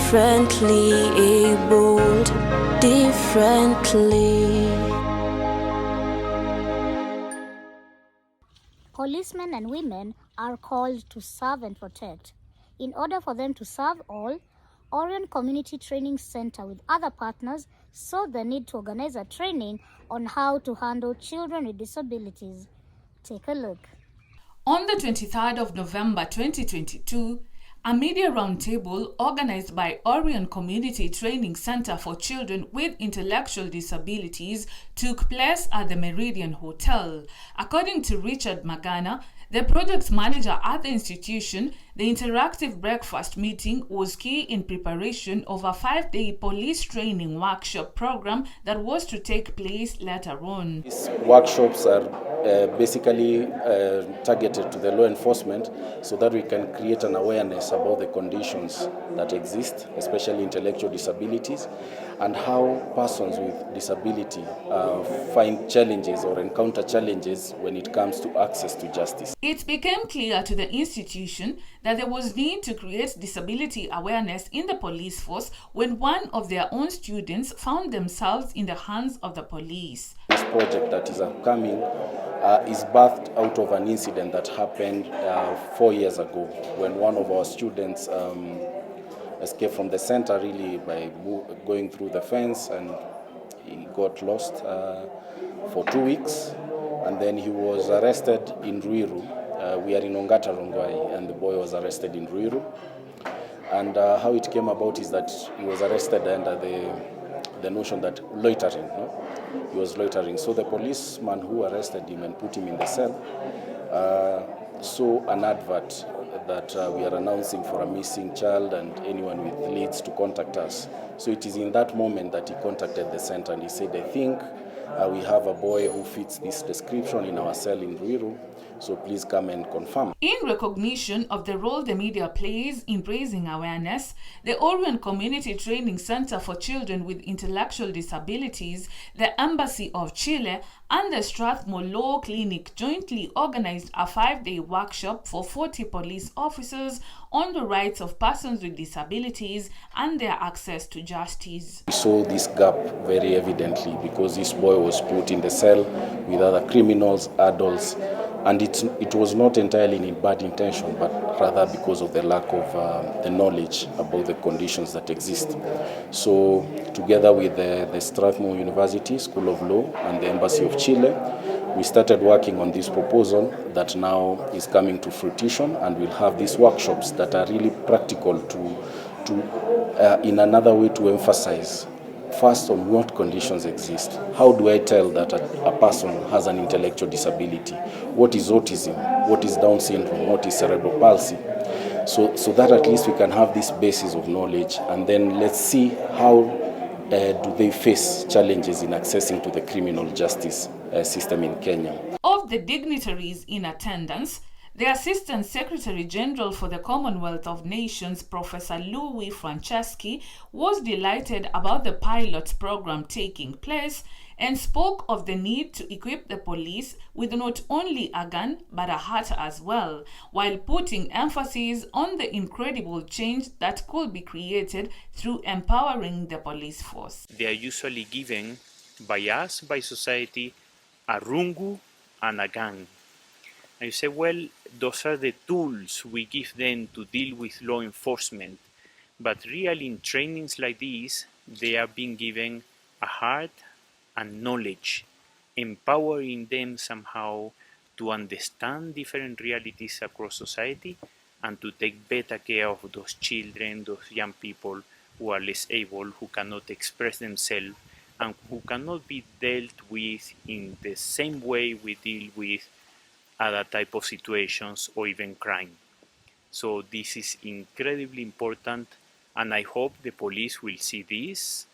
differently abled, differently. Policemen and women are called to serve and protect. In order for them to serve all, Orione Community Training Center with other partners saw the need to organize a training on how to handle children with disabilities. Take a look. On the 23rd of November 2022, a media roundtable organized by Orione Community Training Center for Children with Intellectual Disabilities took place at the Meridian Hotel. According to Richard Magana, the project manager at the institution, the interactive breakfast meeting was key in preparation of a 5-day police training workshop program that was to take place later on. These workshops are basically targeted to the law enforcement so that we can create an awareness about the conditions that exist, especially intellectual disabilities, and how persons with disability find challenges or encounter challenges when it comes to access to justice. It became clear to the institution that there was need to create disability awareness in the police force when one of their own students found themselves in the hands of the police. This project that is upcoming is birthed out of an incident that happened 4 years ago when one of our students escaped from the center really by going through the fence, and he got lost for 2 weeks, and then he was arrested in Ruiru. We are in Ongata Rongai, and the boy was arrested in Ruiru. And how it came about is that he was arrested under the notion that loitering, no? He was loitering. So the policeman who arrested him and put him in the cell saw an advert that we are announcing for a missing child and anyone with leads to contact us. So it is in that moment that he contacted the center and he said, I think we have a boy who fits this description in our cell in Ruiru, so please come and confirm. In recognition of the role the media plays in raising awareness, the Orione Community Training Center for Children with Intellectual Disabilities, the Embassy of Chile, and the Strathmore Law Clinic jointly organized a 5-day workshop for 40 police officers on the rights of persons with disabilities and their access to justice. We saw this gap very evidently because this boy was put in the cell with other criminals, adults, and it was not entirely in bad intention, but rather because of the lack of the knowledge about the conditions that exist. So together with the Strathmore University School of Law and the Embassy of Chile, we started working on this proposal that now is coming to fruition, and we'll have these workshops that are really practical to in another way to emphasize first on what conditions exist. How do I tell that a person has an intellectual disability? What is autism? What is Down syndrome? What is cerebral palsy? So that at least we can have this basis of knowledge, and then let's see how do they face challenges in accessing to the criminal justice system in Kenya. Of the dignitaries in attendance, the Assistant Secretary General for the Commonwealth of Nations, Professor Louis Franceschi, was delighted about the pilot program taking place and spoke of the need to equip the police with not only a gun but a heart as well, while putting emphasis on the incredible change that could be created through empowering the police force. They are usually given by us, by society, a rungu and a gun. And you say, well, those are the tools we give them to deal with law enforcement. But really in trainings like these, they are being given a heart and knowledge, empowering them somehow to understand different realities across society and to take better care of those children, those young people who are less able, who cannot express themselves, and who cannot be dealt with in the same way we deal with other type of situations or even crime. So this is incredibly important, and I hope the police will see this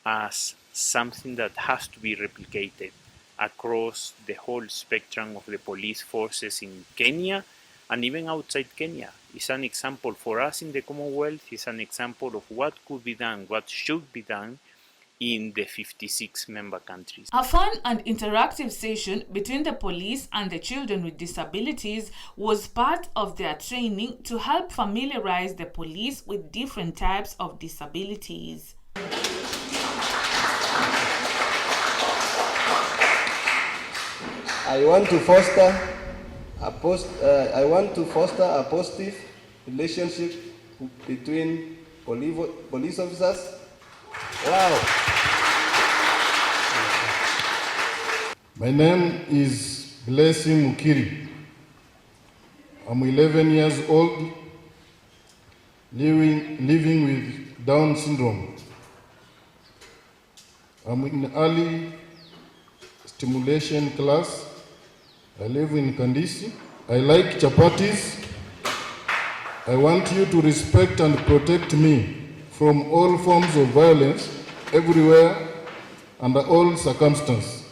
as something that has to be replicated across the whole spectrum of the police forces in Kenya and even outside Kenya. It's an example for us in the Commonwealth, it's an example of what could be done, what should be done in the 56 member countries. A fun and interactive session between the police and the children with disabilities was part of their training to help familiarize the police with different types of disabilities. I want to foster a positive relationship between police officers. Wow. My name is Blessing Mukiri. I'm 11 years old, living with Down syndrome. I'm in early stimulation class. I live in Kandisi. I like chapatis. I want you to respect and protect me from all forms of violence, everywhere, under all circumstances.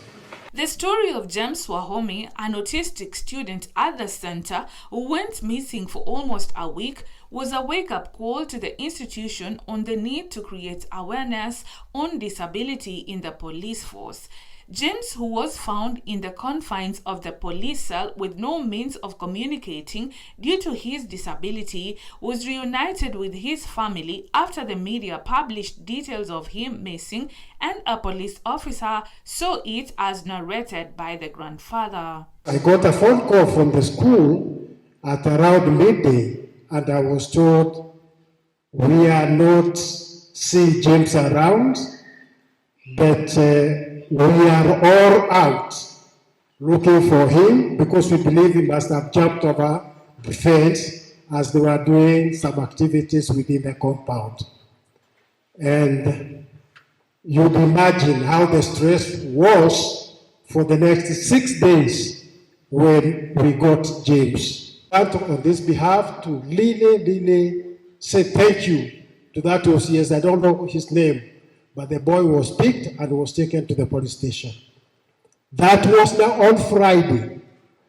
The story of James Wahome, an autistic student at the center who went missing for almost a week, was a wake-up call to the institution on the need to create awareness on disability in the police force. James, who was found in the confines of the police cell with no means of communicating due to his disability, was reunited with his family after the media published details of him missing, and a police officer saw it as narrated by the grandfather. I got a phone call from the school at around midday, and I was told, "We are not seeing James around, but we are all out looking for him because we believe he must have jumped over the fence as they were doing some activities within the compound." And you'd imagine how the stress was for the next 6 days when we got James. I want on this behalf to really say thank you to that OCS. I don't know his name, but the boy was picked and was taken to the police station. That was now on Friday.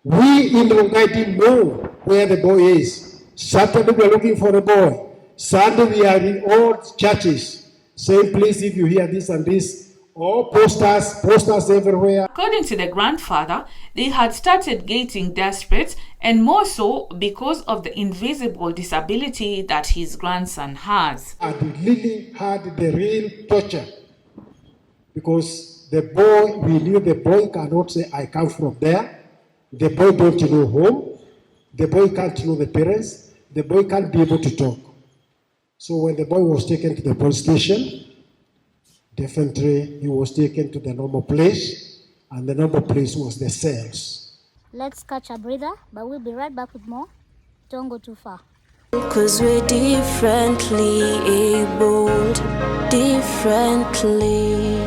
We in Rongai didn't know where the boy is. Saturday we are looking for the boy. Sunday we are in all churches saying, "Please, if you hear this and this," all posters everywhere. According to the grandfather, they had started getting desperate, and more so because of the invisible disability that his grandson has. And really had the real torture because the boy, we knew the boy cannot say, "I come from there." The boy don't know home. The boy can't know the parents. The boy can't be able to talk. So when the boy was taken to the police station, definitely he was taken to the normal place, and the normal place was the cells. Let's catch a breather, but we'll be right back with more. Don't go too far. 'Cause we're differently abled, differently.